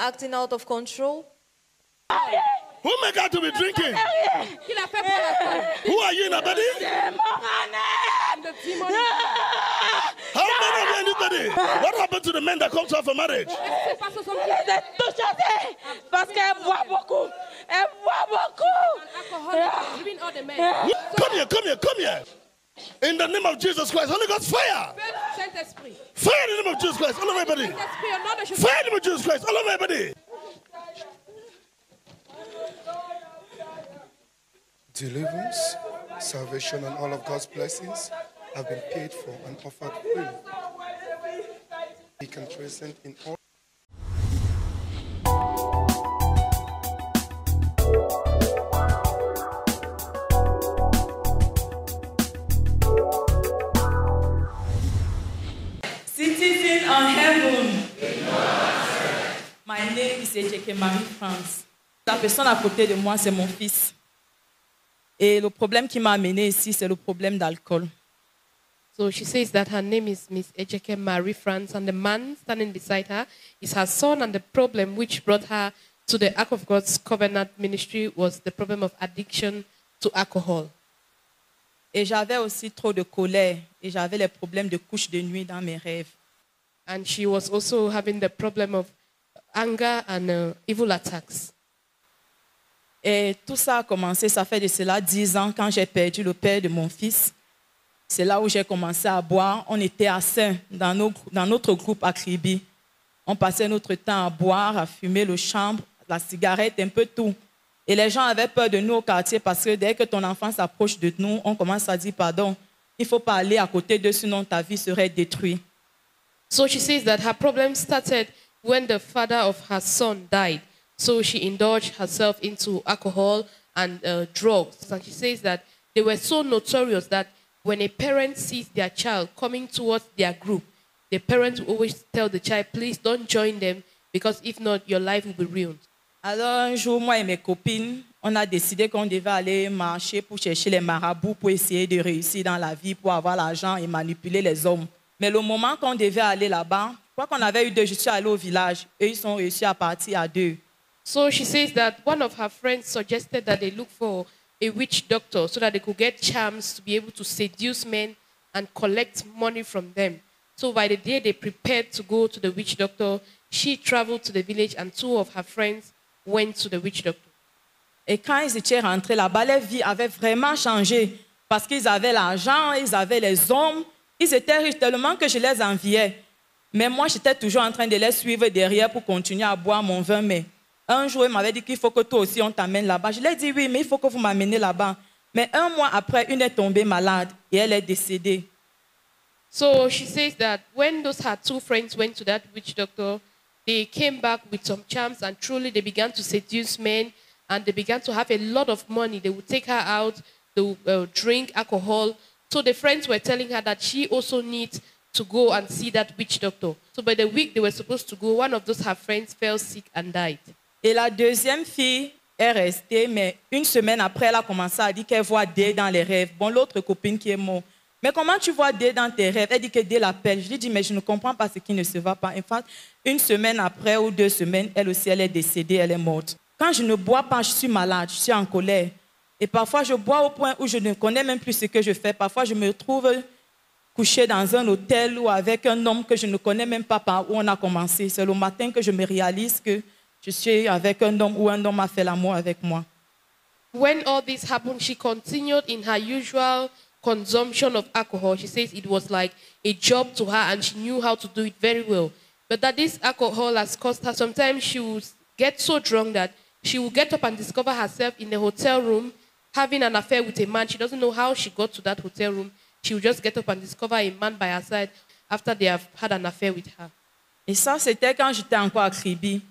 acting out of control? Who make her to be drinking? Who are you in a body? How many of you in this body? What happened to the men that come to her for marriage? Parce qu'elle boit beaucoup. Elle boit beaucoup. Come here. In the name of Jesus Christ, Holy Ghost, fire! Fire in the name of Jesus Christ, all over everybody. Fire in the name of Jesus Christ, all over everybody. Deliverance, salvation, and all of God's blessings have been paid for and offered freely. He can present in all. Citizen on heaven. My name is Ejeke Marie-France. La personne à côté de moi, c'est mon fils. Et le problème qui m'a amené ici, c'est le problème d'alcool. So she says that her name is Miss Ejeke Marie-France, and the man standing beside her is her son, and the problem which brought her to the Ark of God's Covenant ministry was the problem of addiction to alcohol. Et j'avais aussi trop de colère et j'avais les problèmes de couche de nuit dans mes rêves. And she was also having the problem of anger and evil attacks. Et tout ça a commencé, ça fait de cela 10 ans, quand j'ai perdu le père de mon fils. C'est là où j'ai commencé à boire. On était à Saint, dans notre groupe à Kribi. On passait notre temps à boire, à fumer le chambre, la cigarette, un peu tout. Et les gens avaient peur de nous au quartier parce que dès que ton enfant s'approche de nous, on commence à dire pardon. Il ne faut pas aller à côté d'eux, sinon ta vie serait détruite. So she says that her problem started when the father of her son died. So she indulged herself into alcohol and drugs. And she says that they were so notorious that when a parent sees their child coming towards their group, the parent will always tell the child, please don't join them, because if not, your life will be ruined. Alors un jour, moi et mes copines, on a décidé qu'on devait aller marcher pour chercher les marabouts pour essayer de réussir dans la vie, pour avoir l'argent et manipuler les hommes. Mais le moment qu'on devait aller là-bas, je crois qu'on avait eu deux, je suis allée au village, et ils sont réussi à partir à deux. So she says that one of her friends suggested that they look for a witch doctor so that they could get charms to be able to seduce men and collect money from them. So by the day they prepared to go to the witch doctor, she traveled to the village and two of her friends went to the witch doctor. Et quand ils étaient rentrés là-bas, leur vie avait vraiment changé parce qu'ils avaient l'argent, ils avaient les hommes, ils étaient riches tellement que je les enviais. Mais moi, j'étais toujours en train de les suivre derrière pour continuer à boire mon vin. Mais un jour, il m'avait dit qu'il faut que toi aussi on t'amène là-bas. Je lui ai dit oui, mais il faut que vous m'amenez là-bas. Mais un mois après, une est tombée malade et elle est décédée. So she says that when those her two friends went to that witch doctor, they came back with some charms and truly they began to seduce men and they began to have a lot of money. They would take her out, they would drink alcohol. So the friends were telling her that she also needs to go and see that witch doctor. So by the week they were supposed to go, one of those her friends fell sick and died. Et la deuxième fille est restée, mais une semaine après, elle a commencé à dire qu'elle voit Dieu dans les rêves. Bon, l'autre copine qui est morte. Mais comment tu vois Dieu dans tes rêves? Elle dit que Dieu l'appelle. Je lui dis, mais je ne comprends pas ce qui ne se va pas. En fait, une semaine après ou 2 semaines, elle aussi, elle est décédée, elle est morte. Quand je ne bois pas, je suis malade, je suis en colère. Et parfois, je bois au point où je ne connais même plus ce que je fais. Parfois, je me trouve couchée dans un hôtel ou avec un homme que je ne connais même pas par où on a commencé. C'est le matin que je me réalise que je suis avec un homme ou un homme a fait l'amour avec moi. When all this happened, she continued in her usual consumption of alcohol. She says it was like a job to her and she knew how to do it very well. But that this alcohol has caused her, sometimes she would get so drunk that she will get up and discover herself in a hotel room having an affair with a man. She doesn't know how she got to that hotel room. She will just get up and discover a man by her side after they have had an affair with her. Et ça, c'était quand j'étais encore à Kribi.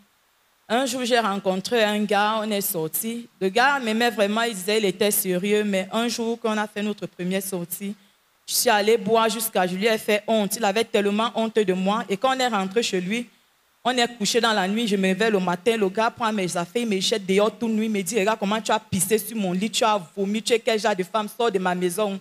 Un jour, j'ai rencontré un gars, on est sortis. Le gars m'aimait vraiment, il disait qu'il était sérieux, mais un jour, quand on a fait notre première sortie, je suis allée boire jusqu'à, je lui ai fait honte. Il avait tellement honte de moi. Et quand on est rentré chez lui, on est couché dans la nuit, je me réveille le matin, le gars prend mes affaires, il me jette dehors toute nuit, il me dit, regarde comment tu as pissé sur mon lit, tu as vomi, tu es quel genre de femme, sors de ma maison.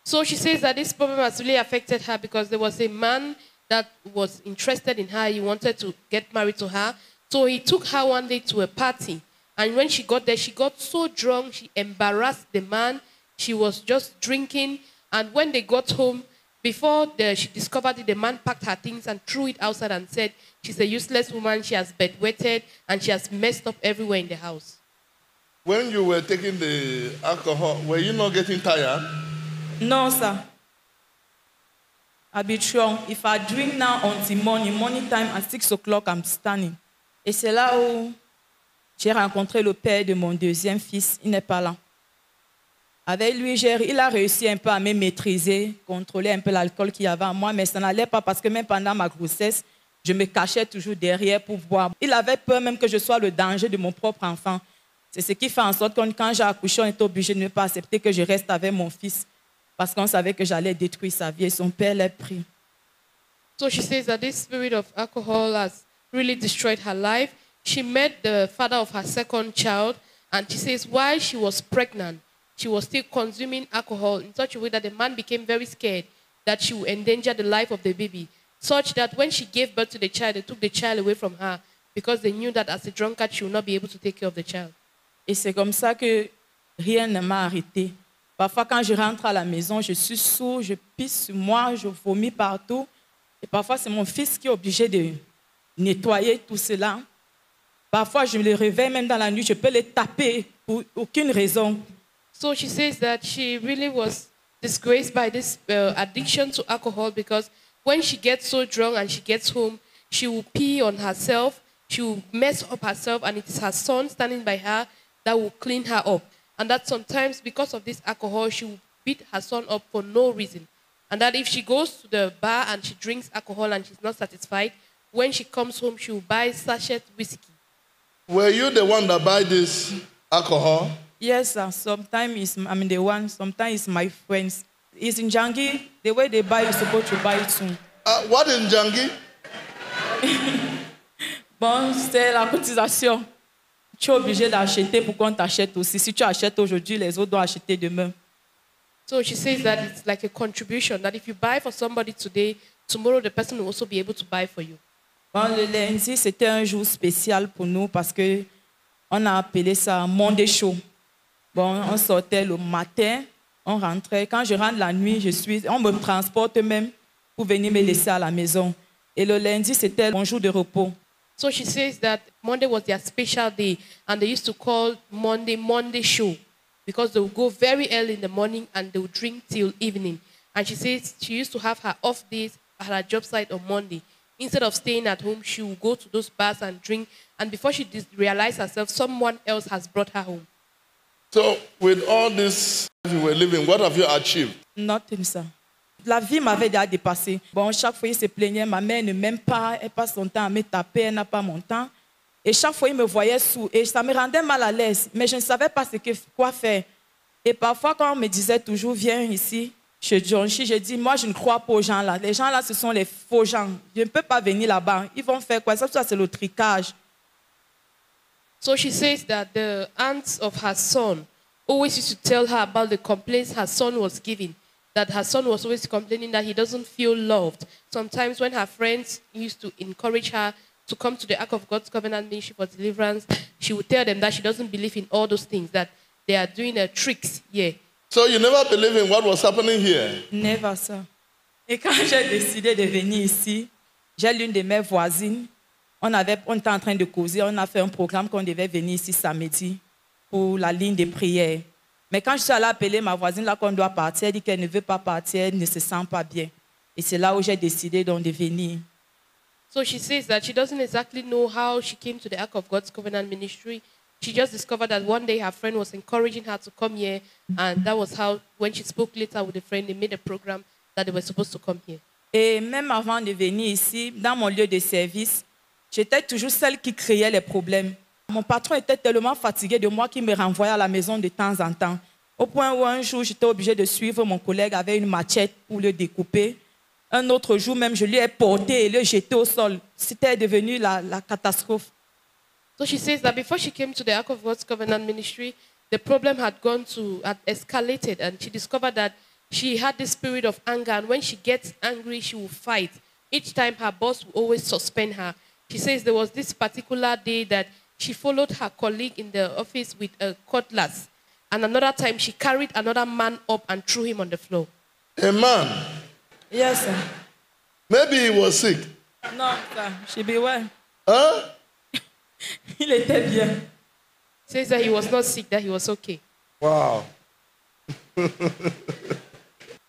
So she says that this problem has really affected her because there was a man that was interested in her. He wanted to get married to her. So he took her one day to a party. And when she got there, she got so drunk, she embarrassed the man. She was just drinking. And when they got home, before she discovered it, the man packed her things and threw it outside and said, she's a useless woman, she has bedwetted, and she has messed up everywhere in the house. When you were taking the alcohol, were you not getting tired? No, sir. I'll be strong. If I drink now until morning time at 6 o'clock, I'm standing. Et c'est là où j'ai rencontré le père de mon deuxième fils. Il n'est pas là. Avec lui, il a réussi un peu à me maîtriser, contrôler un peu l'alcool qu'il y avait en moi, mais ça n'allait pas parce que même pendant ma grossesse, je me cachais toujours derrière pour boire. Il avait peur même que je sois le danger de mon propre enfant. C'est ce qui fait en sorte que quand j'ai accouché, on était obligé de ne pas accepter que je reste avec mon fils parce qu'on savait que j'allais détruire sa vie et son père l'a pris. So she says that this spirit of alcohol has really destroyed her life. She met the father of her second child, and she says while she was pregnant, she was still consuming alcohol in such a way that the man became very scared that she would endanger the life of the baby, such that when she gave birth to the child, they took the child away from her because they knew that as a drunkard, she would not be able to take care of the child. Et c'est comme ça que rien ne m'a arrêté. Parfois, quand je rentre à la maison, je suis sourd, je pisse sur moi, je vomis partout. Et parfois, c'est mon fils qui est obligé de nettoyer tout cela. Parfois, je le réveille même dans la nuit, je peux le taper pour aucune raison. So she says that she really was disgraced by this addiction to alcohol because when she gets so drunk and she gets home, she will pee on herself, she will mess up herself, and it is her son standing by her that will clean her up. And that sometimes because of this alcohol, she will beat her son up for no reason. And that if she goes to the bar and she drinks alcohol and she's not satisfied, when she comes home, she will buy sachet whiskey. Were you the one that buy this alcohol? Yes, sir. Sometimes I'm the one, sometimes it's my friends. It's in Jangi, the way they buy, you're supposed to buy it soon. What in Jangi? Bon, c'est la cotisation. Tu es obligé d'acheter pour qu'on t'achète aussi. Si tu achètes aujourd'hui, les autres doivent acheter demain. So she says that it's like a contribution, that if you buy for somebody today, tomorrow the person will also be able to buy for you. Bon, le lundi, c'était un jour spécial pour nous parce que on a appelé ça Monday Show. Bon, on sortait le matin, on rentrait. Quand je rentre la nuit, on me transporte même pour venir me laisser à la maison. Et le lundi, c'était mon jour de repos. So she says that Monday was their special day, and they used to call Monday Show because they would go very early in the morning and they would drink till evening. And she says she used to have her off days at her job site on Monday. Instead of staying at home, she would go to those bars and drink. And before she realized herself, someone else has brought her home. So with all this you were living, what have you achieved? Nothing, sir. La vie m'avait déjà dépassé. Bon, chaque fois, il se plaignait, ma mère ne m'aime pas, elle passe son temps à me taper, elle n'a pas mon temps. Et chaque fois, il me voyait sous, et ça me rendait mal à l'aise. Mais je ne savais pas quoi faire. Et parfois, quand on me disait toujours, viens ici, chez Jonchi, je dis, moi, je ne crois pas aux gens là. Les gens là, ce sont les faux gens. Je ne peux pas venir là-bas. Ils vont faire quoi? Ça, c'est le tricage. So she says that the aunts of her son always used to tell her about the complaints her son was giving. That her son was always complaining that he doesn't feel loved. Sometimes when her friends used to encourage her to come to the Ark of God's Covenant Ministry for deliverance, she would tell them that she doesn't believe in all those things, that they are doing tricks here. So you never believed in what was happening here? Never, sir. Et quand j'ai décidé de venir ici, j'ai l'une de mes voisines. On était en train de causer, on a fait un programme qu'on devait venir ici samedi pour la ligne de prière. Mais quand je suis allée appeler ma voisine là qu'on doit partir, elle dit qu'elle ne veut pas partir, elle ne se sent pas bien. Et c'est là où j'ai décidé donc de venir. So she says that she doesn't exactly know how she came to the Ark of God's Covenant Ministry. She just discovered that one day her friend was encouraging her to come here, and that was how, when she spoke later with a friend, they made a program that they were supposed to come here. Et même avant de venir ici, dans mon lieu de service, j'étais toujours celle qui créait les problèmes. Mon patron était tellement fatigué de moi qu'il me renvoyait à la maison de temps en temps. Au point où un jour, j'étais obligée de suivre mon collègue avec une machette pour le découper. Un autre jour même, je lui ai porté et le jeté au sol. C'était devenu la catastrophe. So she says that before she came to the Ark of God's Covenant Ministry, the problem had escalated, and she discovered that she had this spirit of anger, and when she gets angry, she will fight. Each time her boss will always suspend her. She says there was this particular day that she followed her colleague in the office with a cutlass. And another time she carried another man up and threw him on the floor. A man? Yes, sir. Maybe he was sick. Non, sir. She be well. Huh? Il était bien. Says that he was not sick, that he was okay. Wow.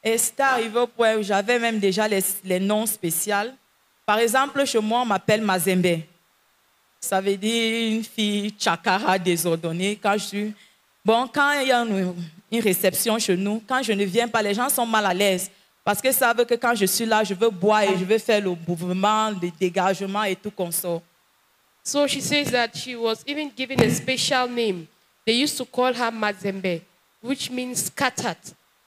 Et c'est arrivé au point où j'avais même déjà les noms spéciaux. Par exemple, chez moi, on m'appelle Mazembe. Ça veut dire une fille chakara désordonnée. Quand il y a une réception chez nous, quand je ne viens pas, les gens sont mal à l'aise. Parce qu'ils savent que quand je suis là, je veux boire et je veux faire le mouvement, le dégagement et tout comme ça. So she says that she was even given a special name. They used to call her Mazembe, which means scattered.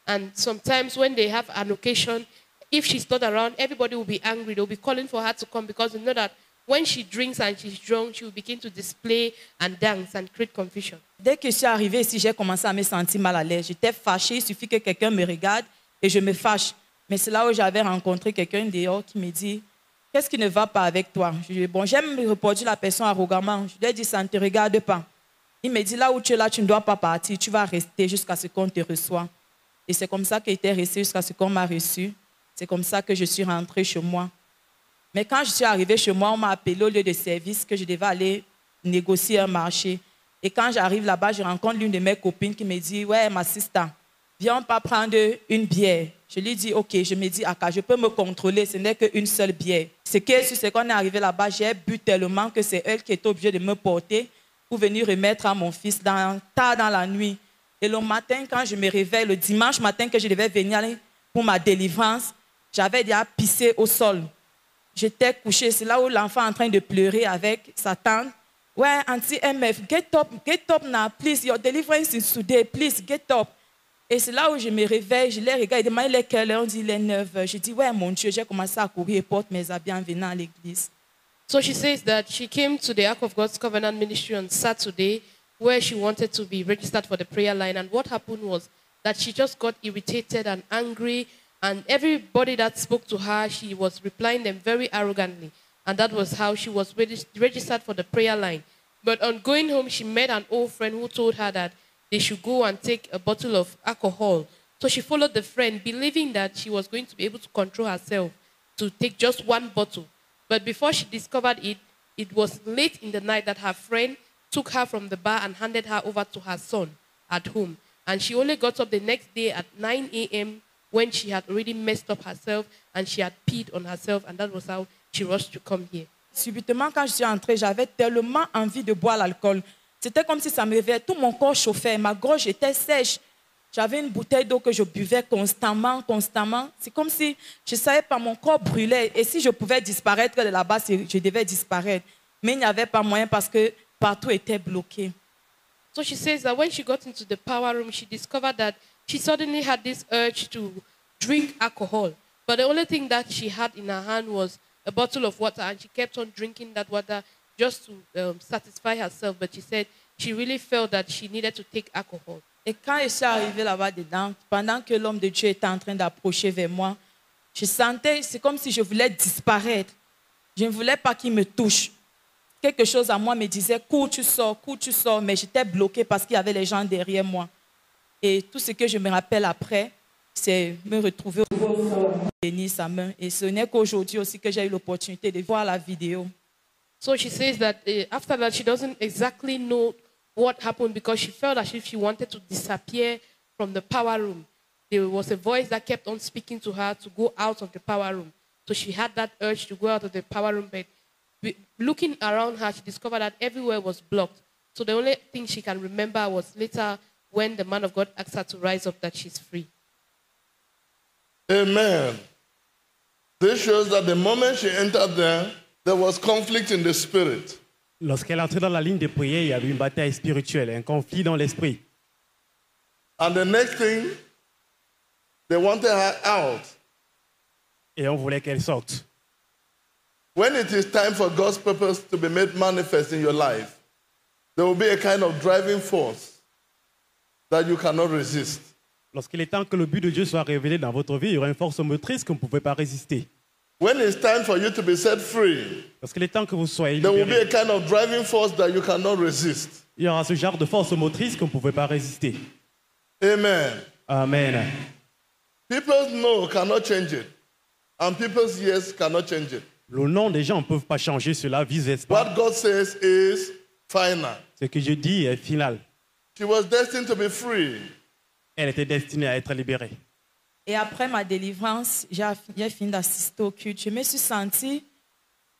And sometimes when they have an occasion, if she's not around, everybody will be angry. They'll be calling for her to come because they know that when she drinks and she's drunk, she will begin to display and dance and create confusion. Dès que je suis arrivée ici, j'ai commencé à me sentir mal à l'aise. J'étais fâchée, il suffit que quelqu'un me regarde et je me fâche. Mais c'est là où j'avais rencontré quelqu'un dehors qui me dit « Qu'est-ce qui ne va pas avec toi ?» Je dis « Bon, j'aime reproduire la personne arrogamment. » Je lui ai dit « Ça ne te regarde pas. » Il me dit « Là où tu es là, tu ne dois pas partir. Tu vas rester jusqu'à ce qu'on te reçoive. » Et c'est comme ça qu'il était resté jusqu'à ce qu'on m'a reçu. C'est comme ça que je suis rentrée chez moi. Mais quand je suis arrivée chez moi, on m'a appelé au lieu de service que je devais aller négocier un marché. Et quand j'arrive là-bas, je rencontre l'une de mes copines qui me dit « Ouais, ma sister, viens pas prendre une bière. » Je lui dis « Ok, je me dis « Aka, je peux me contrôler, ce n'est qu'une seule bière. » Ce qui est sûr, c'est qu'on est arrivé là-bas, j'ai bu tellement que c'est elle qui était obligée de me porter pour venir remettre à mon fils tard dans la nuit. Et le matin, quand je me réveille, le dimanche matin que je devais venir pour ma délivrance, j'avais déjà pissé au sol. J'étais couchée, c'est là où l'enfant est en train de pleurer avec sa tante. Ouais, Auntie MF, get up now, please, your deliverance is today, please, get up. Et c'est là où je me réveille, je les regarde, ils demandent il est quelle heure, on dit il est 9h. Je dis, ouais, mon Dieu, j'ai commencé à courir et porte mes habits en venant à l'église. So she says that she came to the Ark of God's Covenant Ministry on Saturday where she wanted to be registered for the prayer line. And what happened was that she just got irritated and angry. And everybody that spoke to her, she was replying them very arrogantly. And that was how she was registered for the prayer line. But on going home, she met an old friend who told her that they should go and take a bottle of alcohol. So she followed the friend, believing that she was going to be able to control herself to take just one bottle. But before she discovered it, it was late in the night that her friend took her from the bar and handed her over to her son at home. And she only got up the next day at 9 a.m. when she had already messed up herself and she had peed on herself, and that was how she rushed to come here. Subitement, quand je suis entrée, j'avais tellement envie de boire l'alcool. C'était comme si ça me réveillait, tout mon corps chauffait, ma gorge était sèche. J'avais une bouteille d'eau que je buvais constamment. C'est comme si, je ne savais pas, mon corps brûlait. Et si je pouvais disparaître de là-bas, je devais disparaître. Mais il n'y avait pas moyen parce que partout était bloqué. So she says that when she got into the power room, she discovered that she suddenly had this urge to drink alcohol. But the only thing that she had in her hand was a bottle of water, and she kept on drinking that water just to satisfy herself. But she said she really felt that she needed to take alcohol. Et quand je suis arrivée là-bas dedans, pendant que l'homme de Dieu était en train d'approcher vers moi, je sentais, c'est comme si je voulais disparaître. Je ne voulais pas qu'il me touche. Quelque chose à moi me disait, cours, tu sors, mais j'étais bloquée parce qu'il y avait les gens derrière moi. Et tout ce que je me rappelle après, c'est me retrouver au bénir sa main. Et ce n'est qu'aujourd'hui aussi que j'ai eu l'opportunité de voir la vidéo. So she says that after that, she doesn't exactly know what happened because she felt as if she wanted to disappear from the power room. There was a voice that kept on speaking to her to go out of the power room. So she had that urge to go out of the power room, but looking around her, she discovered that everywhere was blocked. So the only thing she can remember was later when the man of God asked her to rise up that she's free. Amen. This shows that the moment she entered there was conflict in the spirit. Lorsqu'elle est entrée dans la ligne de prière, il y avait une bataille spirituelle, un conflit dans l'esprit. And the next thing, they wanted her out. Et on voulait qu'elle sorte. When it is time for God's purpose to be made manifest in your life, there will be a kind of driving force that you cannot resist. Lorsqu'il est temps que le but de Dieu soit révélé dans votre vie, il y aura une force motrice que vous ne pouvez pas résister. When it's time for you to be set free, Lorsqu'il est temps que vous soyez there will be a libérés, kind of driving force that you cannot resist. il y aura ce genre de force motrice qu'on ne pouvait pas résister. Amen. Amen. People's no cannot change it, and people's yes cannot change it. Le nom des gens ne peuvent pas changer cela, vice pas. What God says is final. Ce que je dis est final. She was destined to be free. Elle était destinée à être libérée. Et après ma délivrance, j'ai fini d'assister au culte. Je me suis sentie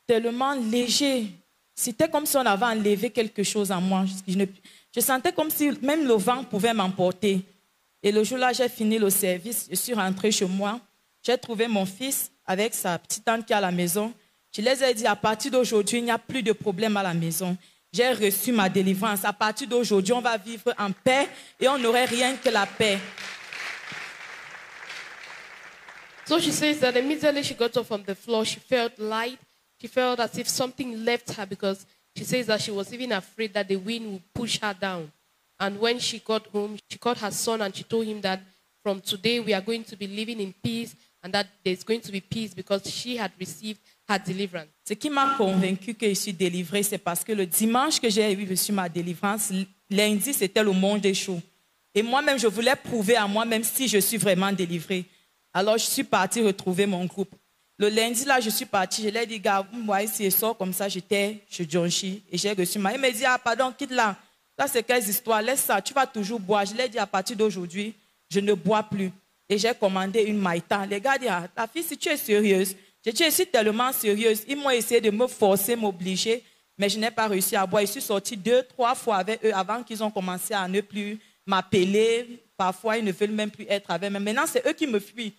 tellement léger. C'était comme si on avait enlevé quelque chose en moi. Je sentais comme si même le vent pouvait m'emporter. Et le jour-là, j'ai fini le service. Je suis rentrée chez moi. J'ai trouvé mon fils avec sa petite tante qui est à la maison. Je les ai dit, à partir d'aujourd'hui, il n'y a plus de problème à la maison. J'ai reçu ma délivrance. À partir d'aujourd'hui, on va vivre en paix et on n'aurait rien que la paix. So she says that immediately she got up from the floor, she felt light. She felt as if something left her because she says that she was even afraid that the wind would push her down. And when she got home, she called her son and she told him that from today we are going to be living in peace and that there's going to be peace because she had received her deliverance. Ce qui m'a convaincue que je suis délivrée, c'est parce que le dimanche que j'ai reçu ma délivrance, lundi, c'était le monde des shows. Et moi-même, je voulais prouver à moi-même si je suis vraiment délivrée. Alors, je suis partie retrouver mon groupe. Le lundi, là, je suis partie. Je lui ai dit, gars, vous me voyez, si je sors comme ça, j'étais chez Johnchi et j'ai reçu ma. Il me dit, ah, pardon, quitte là. Là, c'est quelle histoire? Laisse ça, tu vas toujours boire. Je lui ai dit, à partir d'aujourd'hui, je ne bois plus. Et j'ai commandé une maïta. Les gars disent, ah, ta fille, si tu es sérieuse. Je dis, je suis tellement sérieuse. Ils m'ont essayé de me forcer, m'obliger, mais je n'ai pas réussi à boire. Je suis sortie 2-3 fois avec eux avant qu'ils ont commencé à ne plus m'appeler. Parfois, ils ne veulent même plus être avec moi. Maintenant, c'est eux qui me fuient.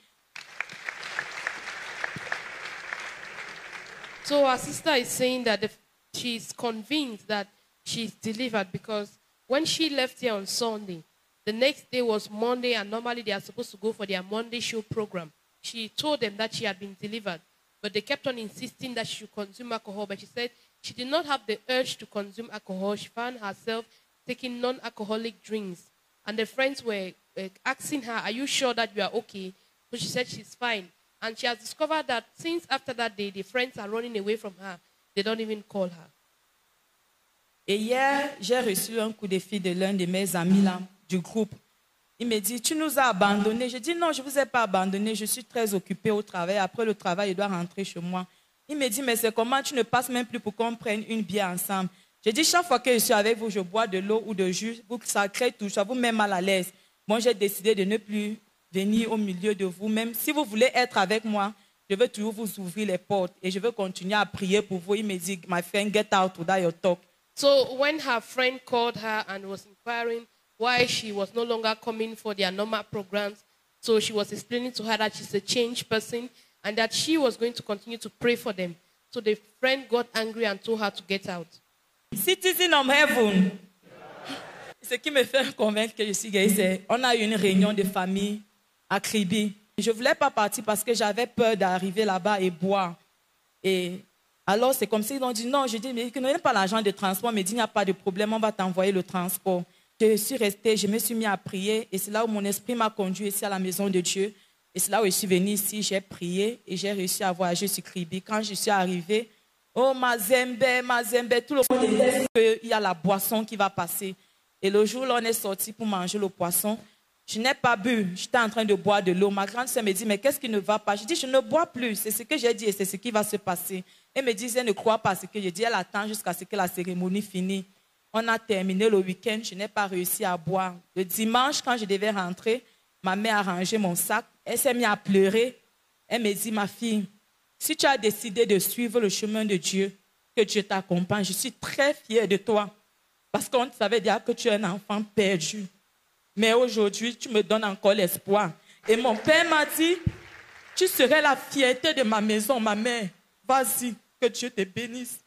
So our sister is saying that she's convinced that she's delivered because when she left here on Sunday, the next day was Monday, and normally they are supposed to go for their Monday show program. She told them that she had been delivered, but they kept on insisting that she should consume alcohol. But she said she did not have the urge to consume alcohol. She found herself taking non-alcoholic drinks. And the friends were asking her, are you sure that you are okay? So she said she's fine. And she has discovered that since after that day, the friends are running away from her. They don't even call her. Et hier, j'ai reçu un coup de fil de l'un de mes amis là, du groupe. Il me dit, tu nous as abandonnés. Je dis, non, je ne vous ai pas abandonnés. Je suis très occupée au travail. Après le travail, je dois rentrer chez moi. Il me dit, mais c'est comment tu ne passes même plus pour qu'on prenne une bière ensemble? Je dis, chaque fois que je suis avec vous, je bois de l'eau ou de jus. Vous sacrez tout, ça vous met mal à l'aise. Moi, j'ai décidé de ne plus venir au milieu de vous. Même si vous voulez être avec moi, je veux toujours vous ouvrir les portes. Et je veux continuer à prier pour vous. Il me dit, my friend, get out without your talk. So when her friend called her and was inquiring why she was no longer coming for their normal programs, so she was explaining to her that she's a changed person and that she was going to continue to pray for them. So the friend got angry and told her to get out. Citizen of heaven. Ce qui me fait convaincre que je suis gay, c'est on a eu une réunion de famille à Kribi. Je ne voulais pas partir parce que j'avais peur d'arriver là-bas et boire. Et alors, c'est comme s'ils ont dit non. Je dis, mais ils n'ont pas l'argent de transport. Mais il dit, il n'y a pas de problème, on va t'envoyer le transport. Je suis restée, je me suis mis à prier. Et c'est là où mon esprit m'a conduit ici à la maison de Dieu. Et c'est là où je suis venue ici, j'ai prié et j'ai réussi à voyager sur Kribi. Quand je suis arrivée, oh, Mazembe, tout le monde disait qu'il y a la boisson qui va passer. Et le jour où on est sorti pour manger le poisson, je n'ai pas bu, j'étais en train de boire de l'eau. Ma grande sœur me dit, mais qu'est-ce qui ne va pas? Je dis, je ne bois plus, c'est ce que j'ai dit et c'est ce qui va se passer. Elle me dit, elle ne croit pas à ce que je dis, elle attend jusqu'à ce que la cérémonie finisse. On a terminé le week-end, je n'ai pas réussi à boire. Le dimanche, quand je devais rentrer, ma mère a rangé mon sac, elle s'est mise à pleurer. Elle me dit, ma fille, si tu as décidé de suivre le chemin de Dieu, que Dieu t'accompagne, je suis très fière de toi. Parce qu'on savait déjà que tu es un enfant perdu. Mais aujourd'hui, tu me donnes encore l'espoir. Et mon père m'a dit, tu serais la fierté de ma maison, ma mère. Vas-y, que Dieu te bénisse.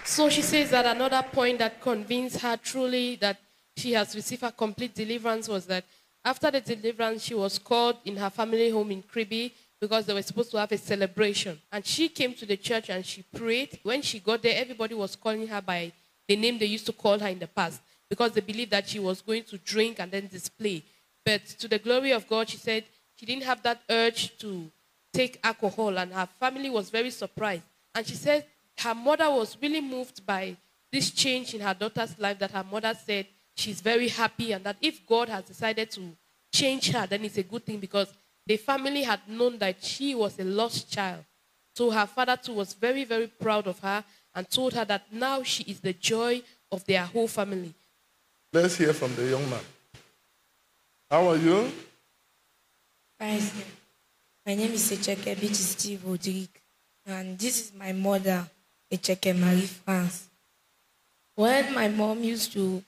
So she says that another point that convinced her truly that she has received her complete deliverance was that after the deliverance, she was called in her family home in Kribi because they were supposed to have a celebration. And she came to the church and she prayed. When she got there, everybody was calling her by the name they used to call her in the past because they believed that she was going to drink and then display. But to the glory of God, she said she didn't have that urge to take alcohol, and her family was very surprised. And she said her mother was really moved by this change in her daughter's life, that her mother said she's very happy, and that if God has decided to change her, then it's a good thing, because the family had known that she was a lost child. So her father too was very, very proud of her and told her that now she is the joy of their whole family. Let's hear from the young man. How are you? Fine, sir. My name is Echeke Biti Steve Rodrigue, and this is my mother, Echeke Marie France. When my mom used to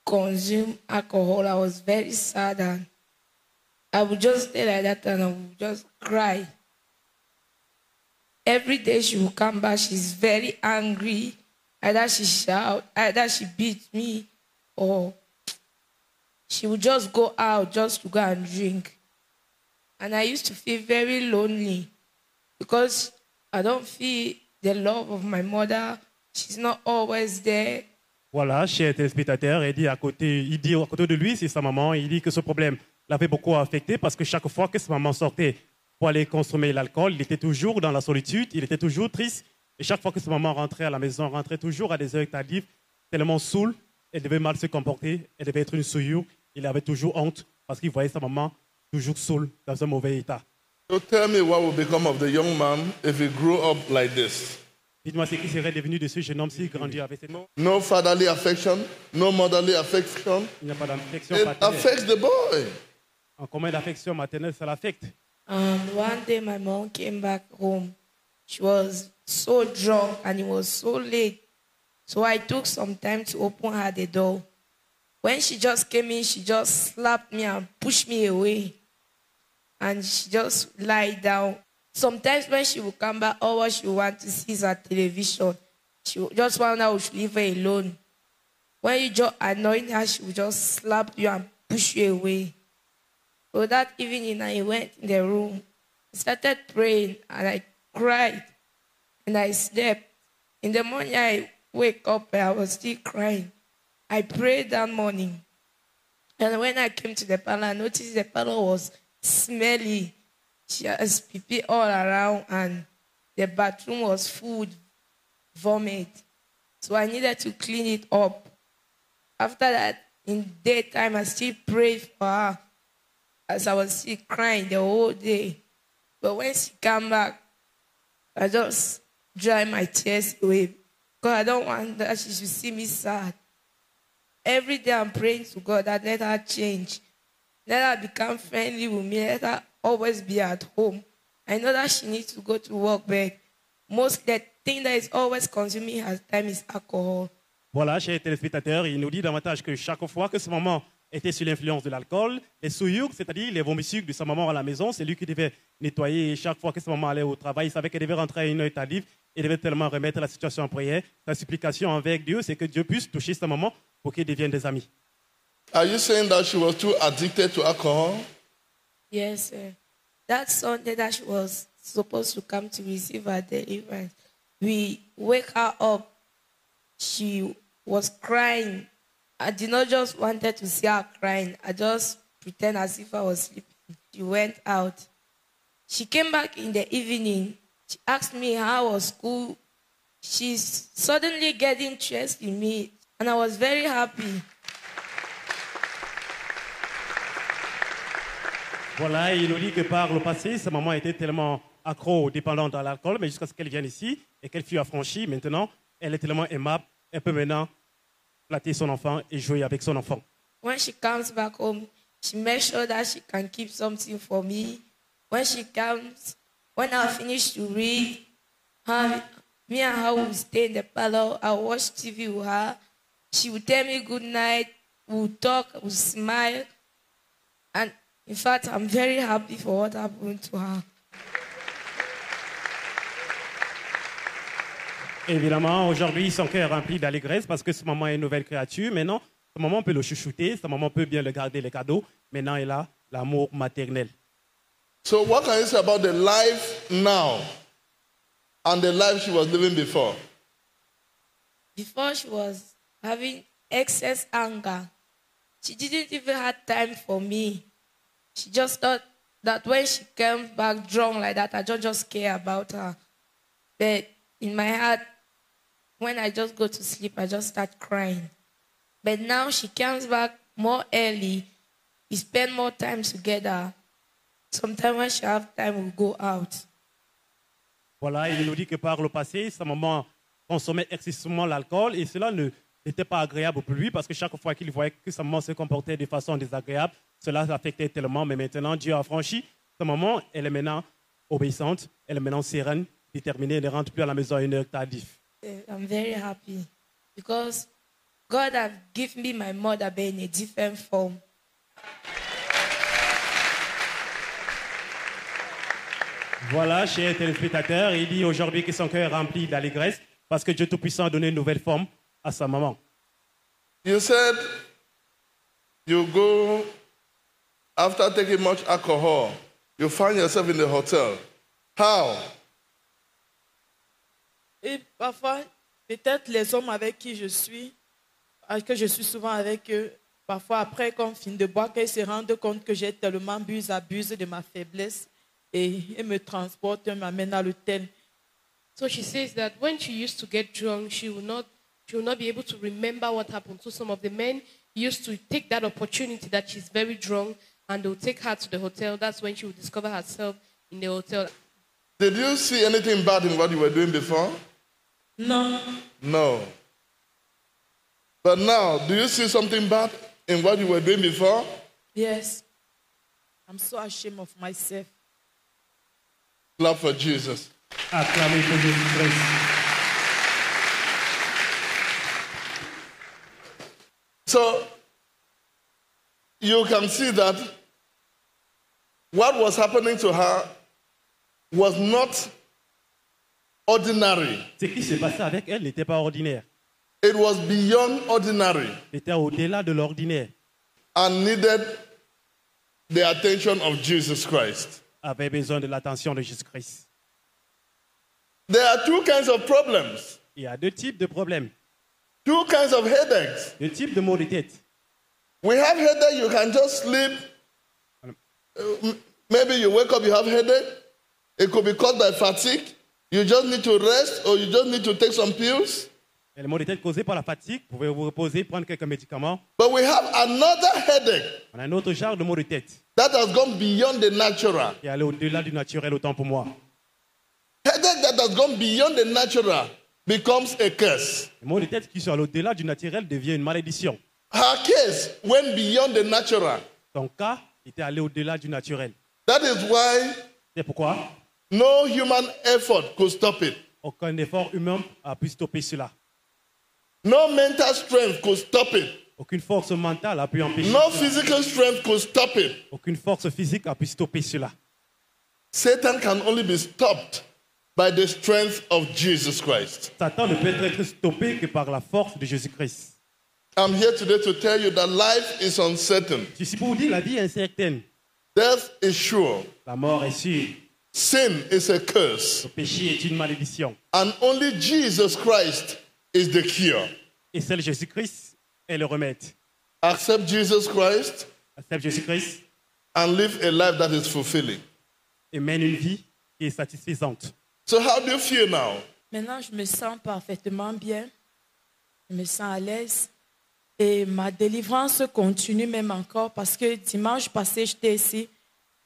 consume alcohol, I was very sad, and I would just stay like that and I would just cry. Every day she would come back, she's very angry. Either she shout, either she beat me, or she would just go out just to go and drink. And I used to feel very lonely because I don't feel the love of my mother. She's not always there. Voilà, chers téléspectateurs, il dit à côté de lui, c'est sa maman. Il dit que ce problème l'avait beaucoup affecté parce que chaque fois que sa maman sortait pour aller consommer l'alcool, il était toujours dans la solitude, il était toujours triste. Et chaque fois que sa maman rentrait à la maison, rentrait toujours à des heures tardives, tellement saoule, elle devait mal se comporter, elle devait être une souillure. Il avait toujours honte parce qu'il voyait sa maman toujours saoule, dans un mauvais état. So tell me what will become of the young man if he grew up like this. Dites-moi ce qui serait devenu de ce jeune homme s'il grandit avec cette... No fatherly affection, no motherly affection. Il n'y a pas d'affection It paternelle. affects the boy. En commun d'affection maternelle, ça l'affecte. And one day my mom came back home. She was so drunk and it was so late. So I took some time to open her the door. When she just came in, she just slapped me and pushed me away. And she just lied down. Sometimes when she would come back, all what she would want to see is her television. She would just want I should leave her alone. When you just annoy her, she would just slap you and push you away. So that evening, I went in the room, started praying, and I cried, and I slept. In the morning, I wake up, and I was still crying. I prayed that morning. And when I came to the parlor, I noticed the parlor was smelly. She has pee all around, and the bathroom was full with vomit. So I needed to clean it up. After that, in daytime, I still prayed for her as I was still crying the whole day. But when she came back, I just dried my tears away because I don't want that she should see me sad. Every day I'm praying to God that let her change. Let her become friendly with me. Let her always be at home. I know that she needs to go to work, but most the thing that is always consuming her time is alcohol. Voilà, chers téléspectateurs, il nous dit davantage que chaque fois que sa maman était sous l'influence de l'alcool, les souillures, c'est-à-dire les vomissures de sa maman à la maison, c'est lui qui devait nettoyer. Et chaque fois que sa maman allait au travail, il savait qu'elle devait rentrer à une heure tardive. Il devait tellement remettre la situation en prière. Sa supplication avec Dieu, c'est que Dieu puisse toucher sa maman pour qu'ils deviennent des amis. Are you saying that she was too addicted to alcohol? Yes, sir. That Sunday that she was supposed to come to receive her deliverance, we wake her up. She was crying. I did not just wanted to see her crying. I just pretend as if I was sleeping. She went out. She came back in the evening. She asked me how was school. She's suddenly getting interest in me, and I was very happy. Voilà, il nous dit que par le passé, sa maman était tellement accro, dépendante à l'alcool, mais jusqu'à ce qu'elle vienne ici et qu'elle fut affranchie, maintenant, elle est tellement aimable, elle peut maintenant flatter son enfant et jouer avec son enfant. When she comes back home, she makes sure that she can keep something for me. When she comes, when I finish to read, me and her will stay in the parlor. I'll watch TV with her. She will tell me good night. We'll talk, we'll smile. And in fact, I'm very happy for what happened to her. Évidemment, aujourd'hui, son cœur est rempli d'allégresse parce que sa maman est une nouvelle créature. Maintenant, sa maman peut le chouchouter, sa maman peut bien le garder les cadeaux. Maintenant, elle a l'amour maternel. So what can you say about the life now and the life she was living before? Before she was having excess anger. she didn't even have time for me. She just thought that when she came back drunk like that, I don't just care about her. But in my heart, when I just go to sleep, I just start crying. But now she comes back more early. We spend more time together. Sometimes when she have time, we go out. Voilà, il nous dit que par le passé, sa maman consommait excessivement l'alcool et cela n'était pas agréable pour lui parce que chaque fois qu'il voyait que sa maman se comportait de façon désagréable, cela l'affectait tellement. Mais maintenant, Dieu a franchi. Sa maman, elle est maintenant obéissante, elle est maintenant sereine, déterminée, elle ne rentre plus à la maison à une heure tardive. I'm very happy because God has given me my mother but in a different form. Voilà, chers téléspectateurs, il dit aujourd'hui que son cœur est rempli d'allégresse parce que Dieu Tout-Puissant a donné une nouvelle forme à sa maman. You said you go, after taking much alcohol, you find yourself in the hotel. How? Et parfois, peut-être les hommes avec qui je suis, que je suis souvent avec eux, parfois après, quand on finit de boire, qu'ils se rendent compte que j'ai tellement abusé de ma faiblesse et ils me transportent, ils m'amènent à l'hôtel. So she says that when she used to get drunk, she will not be able to remember what happened. So some of the men used to take that opportunity that she's very drunk and they'll take her to the hotel. That's when she will discover herself in the hotel. Did you see anything bad in what you were doing before? No. No. But now, do you see something bad in what you were doing before? Yes. I'm so ashamed of myself. Clap for Jesus. Acclamez pour Jésus-Christ. So, you can see that what was happening to her was not ordinary. Ce qui s'est passé avec elle n'était pas ordinaire. It was beyond ordinary C'était au-delà de l'ordinaire. and needed the attention of Jesus Christ. Avait besoin de l'attention de Jésus-Christ. There are two kinds of problems, Il y a deux types de problèmes, two kinds of headaches. deux types de maux de tête. We have headache, you can just sleep. Maybe you wake up, you have headache. It could be caused by fatigue. You just need to rest or you just need to take some pills. Et les maux de tête causés par la fatigue, vous pouvez vous reposer, prendre quelques médicaments. But we have another headache On a un autre genre de maux de tête that has gone beyond the natural. qui est allé au-delà du naturel autant pour moi. Headache that has gone beyond the natural becomes a curse. Les maux de tête qui sont allés au-delà du naturel devient une malédiction. Her case went beyond the natural. Ton cas était allé au-delà du naturel. That is why C'est pourquoi no human effort could stop it. aucun effort humain a pu stopper cela. No mental strength could stop it. Aucune force mentale a pu empêcher No cela. physical strength could stop it. Aucune force physique a pu stopper cela. Satan can only be stopped by the strength of Jesus Christ. Satan ne peut être stoppé que par la force de Jésus-Christ. I'm here today to tell you that life is uncertain. Je suis pour vous dire la vie est incertaine. Death is sure. La mort est sûre. Sin is a curse. Le péché est une malédiction. And only Jesus Christ is the cure. Et seul Jésus-Christ est le remède. Accept Jesus Christ Accepte Jésus-Christ and live a life that is fulfilling. et mène une vie qui est satisfaisante. So how do you feel now? Maintenant, je me sens parfaitement bien. Je me sens à l'aise. Et ma délivrance continue même encore parce que dimanche passé, j'étais ici.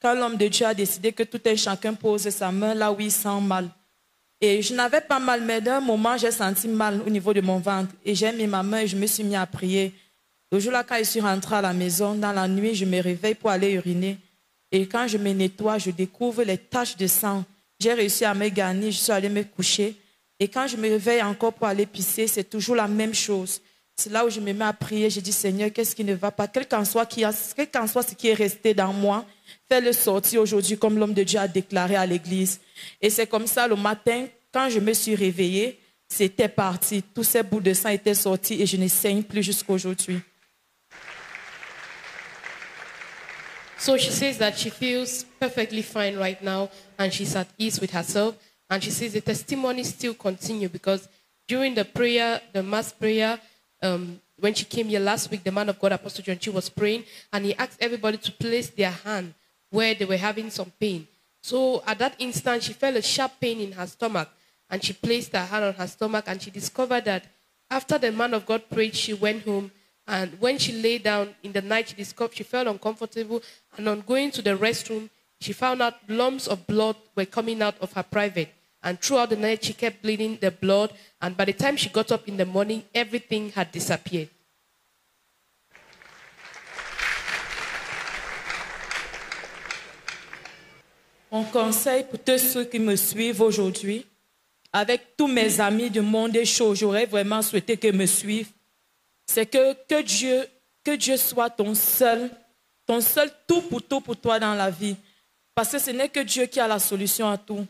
Quand l'homme de Dieu a décidé que tout un chacun pose sa main là où il sent mal. Et je n'avais pas mal, mais d'un moment, j'ai senti mal au niveau de mon ventre. Et j'ai mis ma main et je me suis mis à prier. Le jour-là, quand je suis rentrée à la maison, dans la nuit, je me réveille pour aller uriner. Et quand je me nettoie, je découvre les taches de sang. J'ai réussi à me gagner, je suis allée me coucher. Et quand je me réveille encore pour aller pisser, c'est toujours la même chose. C'est là où je me mets à prier. Je dis, Seigneur, qu'est-ce qui ne va pas? Quel qu'en soit ce qui est resté dans moi, fais-le sortir aujourd'hui comme l'homme de Dieu a déclaré à l'église. Et c'est comme ça, le matin, quand je me suis réveillée, c'était parti. Tous ces bouts de sang étaient sortis et je ne saigne plus jusqu'à aujourd'hui. So she says that she feels perfectly fine right now and she's at ease with herself. And she says the testimonies still continue because during the prayer, the mass prayer, when she came here last week, the man of God, Apostle John Chi, was praying, and he asked everybody to place their hand where they were having some pain. So at that instant, she felt a sharp pain in her stomach, and she placed her hand on her stomach, and she discovered that after the man of God prayed, she went home, and when she lay down in the night, she discovered she felt uncomfortable, and on going to the restroom, she found out lumps of blood were coming out of her private. And throughout the night, she kept bleeding the blood, and by the time she got up in the morning, everything had disappeared. Mon conseil pour tous ceux qui me suivent aujourd'hui, avec tous mes amis du monde des choses, j'aurais vraiment souhaité qu'ils me suivent, c'est que Dieu soit ton seul tout pour toi dans la vie. Parce que ce n'est que Dieu qui a la solution à tout.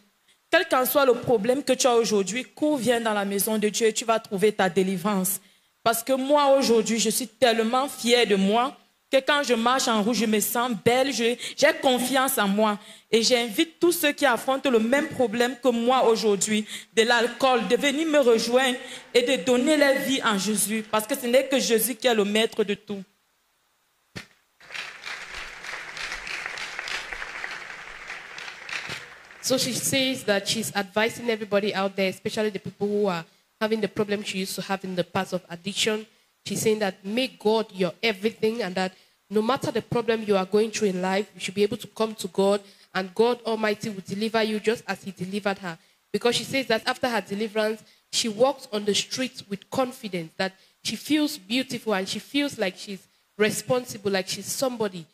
Quel qu'en soit le problème que tu as aujourd'hui, cours, viens dans la maison de Dieu et tu vas trouver ta délivrance. Parce que moi, aujourd'hui, je suis tellement fière de moi que quand je marche en rouge, je me sens belle, j'ai confiance en moi. Et j'invite tous ceux qui affrontent le même problème que moi aujourd'hui, de l'alcool, de venir me rejoindre et de donner leur vie en Jésus. Parce que ce n'est que Jésus qui est le maître de tout. So she says that she's advising everybody out there, especially the people who are having the problem she used to have in the past of addiction. She's saying that make God your everything, and that no matter the problem you are going through in life, you should be able to come to God, and God Almighty will deliver you just as He delivered her. Because she says that after her deliverance, she walks on the streets with confidence, that she feels beautiful and she feels like she's responsible, like she's somebody.